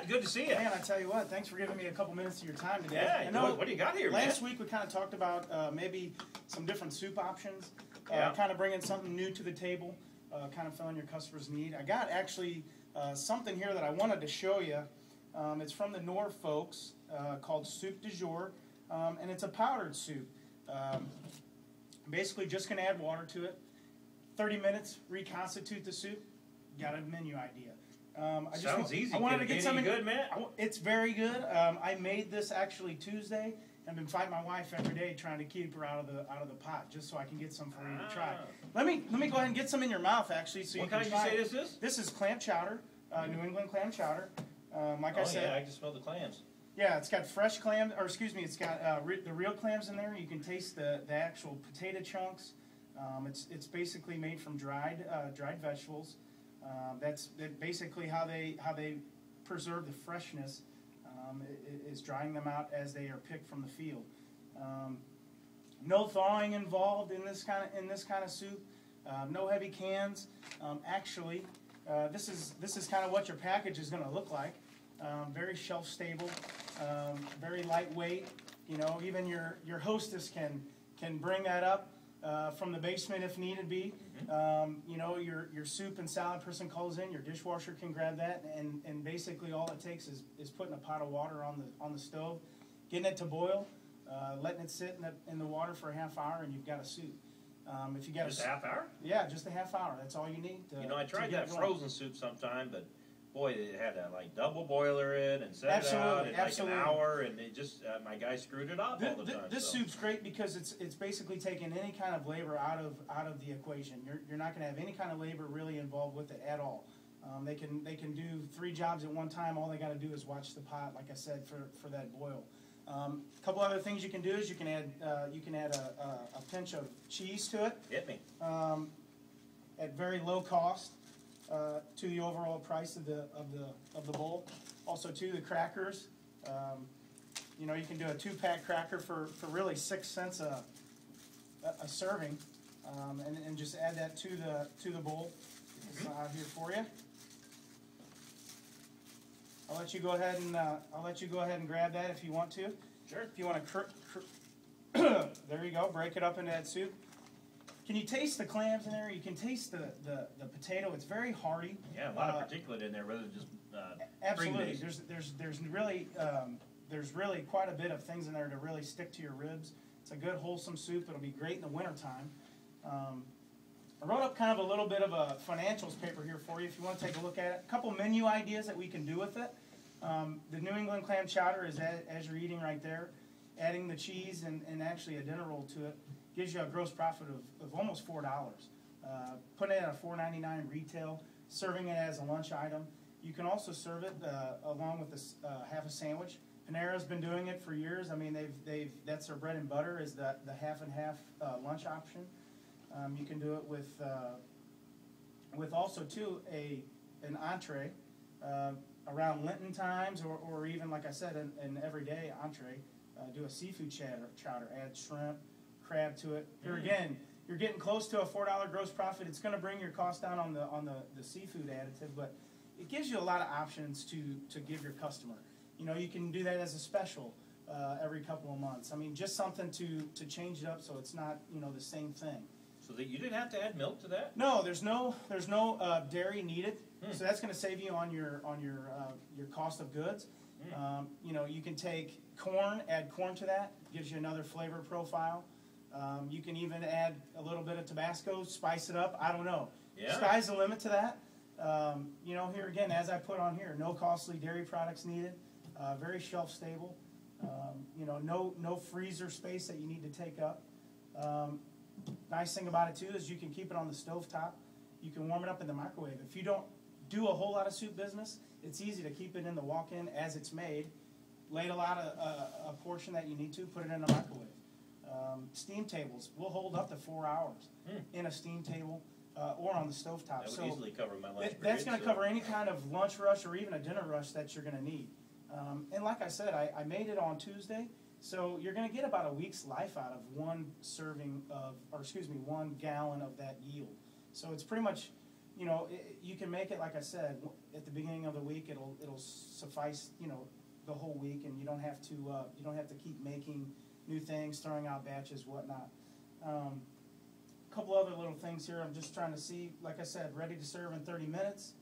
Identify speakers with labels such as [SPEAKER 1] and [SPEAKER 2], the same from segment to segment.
[SPEAKER 1] Matt. Good to see you.
[SPEAKER 2] Man, I tell you what, thanks for giving me a couple minutes of your time today.
[SPEAKER 1] Yeah, what do you got here,
[SPEAKER 2] last week we kind of talked about maybe some different soup options,
[SPEAKER 1] Yeah.
[SPEAKER 2] kind of bringing something new to the table, kind of filling your customers' need. I got actually something here that I wanted to show you. It's from the Norfolks called Soup du Jour, and it's a powdered soup. Basically just going to add water to it. 30 minutes, reconstitute the soup. Got a menu idea.
[SPEAKER 1] Sounds easy.
[SPEAKER 2] I wanted to get something
[SPEAKER 1] good, man.
[SPEAKER 2] It's very good. I made this actually Tuesday. I've been fighting my wife every day trying to keep her out of the pot, just so I can get some for you to try. Let me go ahead and get some in your mouth, actually, so you can try.
[SPEAKER 1] What kind did you say this is?
[SPEAKER 2] This is clam chowder, New England clam chowder. Like I said,
[SPEAKER 1] yeah, I can smell the clams.
[SPEAKER 2] yeah, it's got fresh clams, or excuse me, it's got the real clams in there. You can taste the actual potato chunks. It's basically made from dried vegetables. That's basically how they preserve the freshness. Is drying them out as they are picked from the field. No thawing involved in this kind of soup. No heavy cans. Actually, this is kind of what your package is going to look like. Very shelf stable, very lightweight. You know, even your hostess can bring that up from the basement if needed be. You know, your soup and salad person calls in, your dishwasher can grab that, and basically all it takes is putting a pot of water on the stove, getting it to boil, letting it sit in the water for a half hour, and you've got a soup. If you got
[SPEAKER 1] Just a half hour?
[SPEAKER 2] Yeah, just a half hour. That's all you need.
[SPEAKER 1] You know, I tried that frozen soup sometime, but boy, it had to like double boiler it and set it out in like an hour, and it just my guy screwed it up all the time.
[SPEAKER 2] This soup's great because it's basically taking any kind of labor out of the equation. You're not going to have any kind of labor really involved with it at all. They can do 3 jobs at one time. All they got to do is watch the pot, like I said, for that boil. A couple other things you can do is you can add a pinch of cheese to it.
[SPEAKER 1] Hit me.
[SPEAKER 2] At very low cost. To the overall price of the bowl. Also, too, the crackers. You know, you can do a 2-pack cracker for really 6 cents a serving, and just add that to the bowl. It's out here for you. I'll let you go ahead and grab that if you want to.
[SPEAKER 1] Sure.
[SPEAKER 2] If you want to, there you go. Break it up into that soup. Can you taste the clams in there? You can taste the potato. It's very hearty.
[SPEAKER 1] Yeah, a lot of particulate in there rather than just
[SPEAKER 2] absolutely. There's really quite a bit of things in there to really stick to your ribs. It's a good wholesome soup. It'll be great in the wintertime. I wrote up kind of a little bit of a financials paper here for you if you want to take a look at it. A couple menu ideas that we can do with it. The New England clam chowder is as you're eating right there. Adding the cheese and actually a dinner roll to it gives you a gross profit of almost $4. Putting it at a $4.99 retail, serving it as a lunch item. You can also serve it along with half a sandwich. Panera's been doing it for years. I mean, that's their bread and butter is the half and half lunch option. You can do it with also too an entree around Lenten times or even like I said an everyday entree. Do a seafood chowder. Add shrimp, crab to it. Here again, you're getting close to a $4 gross profit. It's going to bring your cost down on the seafood additive, but it gives you a lot of options to give your customer. You know, you can do that as a special every couple of months. I mean, just something to change it up so it's not the same thing.
[SPEAKER 1] So that you didn't have to add milk to that?
[SPEAKER 2] No, there's no dairy needed. So that's going to save you on your cost of goods. You know, you can take add corn to that, gives you another flavor profile. You can even add a little bit of Tabasco, spice it up. I don't know.
[SPEAKER 1] Yeah.
[SPEAKER 2] Sky's the limit to that. You know, here again, as I put on here, no costly dairy products needed. Very shelf stable. You know, no freezer space that you need to take up. Nice thing about it too is you can keep it on the stovetop. You can warm it up in the microwave. If you don't do a whole lot of soup business, it's easy to keep it in the walk-in as it's made. Ladle out a portion that you need to, put it in the microwave. Steam tables will hold up to 4 hours in a steam table or on the stovetop.
[SPEAKER 1] That would easily cover my lunch.
[SPEAKER 2] That's going to cover any kind of lunch rush or even a dinner rush that you're going to need. And like I said, I made it on Tuesday, so you're going to get about a week's life out of one gallon of that yield. So it's pretty much you know, you can make it, like I said, at the beginning of the week. It'll suffice, you know, the whole week, and you don't have to keep making new things, throwing out batches, whatnot. A couple other little things here. I'm just trying to see, like I said, ready to serve in 30 minutes.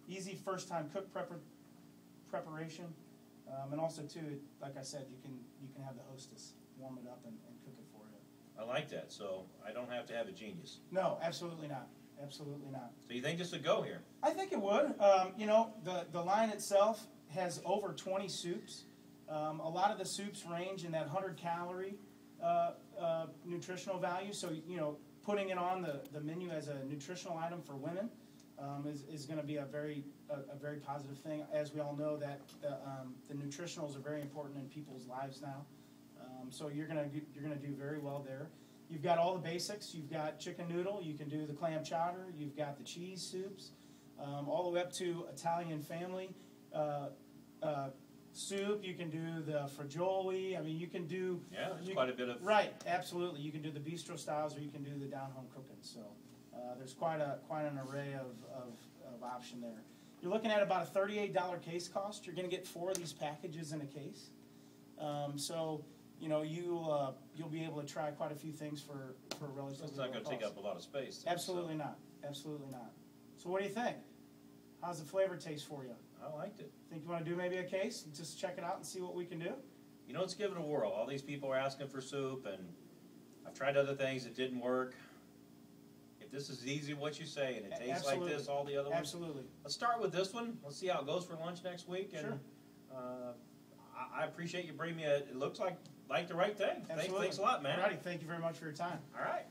[SPEAKER 2] Easy first-time cook preparation, and also too, like I said, you can have the hostess warm it up and cook it for you.
[SPEAKER 1] I like that. So I don't have to have a genius.
[SPEAKER 2] No, absolutely not. Absolutely not.
[SPEAKER 1] So you think this would go here?
[SPEAKER 2] I think it would. You know, the line itself has over 20 soups. A lot of the soups range in that 100-calorie nutritional value. So, you know, putting it on the menu as a nutritional item for women is going to be a very positive thing. As we all know, that the nutritionals are very important in people's lives now. So you're gonna do very well there. You've got all the basics. You've got chicken noodle. You can do the clam chowder. You've got the cheese soups, all the way up to Italian family soup. You can do the fagioli. I mean, you can do
[SPEAKER 1] there's quite a bit of
[SPEAKER 2] right. Absolutely, you can do the bistro styles, or you can do the down-home cooking. So there's quite an array of option there. You're looking at about a $38 case cost. You're going to get 4 of these packages in a case. So you know, you'll be able to try quite a few things for relatively
[SPEAKER 1] It's not
[SPEAKER 2] low
[SPEAKER 1] going to
[SPEAKER 2] cost.
[SPEAKER 1] take up a lot of space.
[SPEAKER 2] Absolutely not. Absolutely not. So what do you think? How's the flavor taste for you?
[SPEAKER 1] I liked it.
[SPEAKER 2] Think you want to do maybe a case and just check it out and see what we can do?
[SPEAKER 1] You know, let's give it a whirl. All these people are asking for soup, and I've tried other things that didn't work. If this is easy what you say, and it tastes
[SPEAKER 2] Absolutely.
[SPEAKER 1] like this, all the other ones.
[SPEAKER 2] Absolutely.
[SPEAKER 1] Let's start with this one. Let's see how it goes for lunch next week. And
[SPEAKER 2] Sure.
[SPEAKER 1] I appreciate you bringing me it looks like the right thing.
[SPEAKER 2] Absolutely.
[SPEAKER 1] Thanks a lot, man.
[SPEAKER 2] Alrighty, thank you very much for your time.
[SPEAKER 1] All right.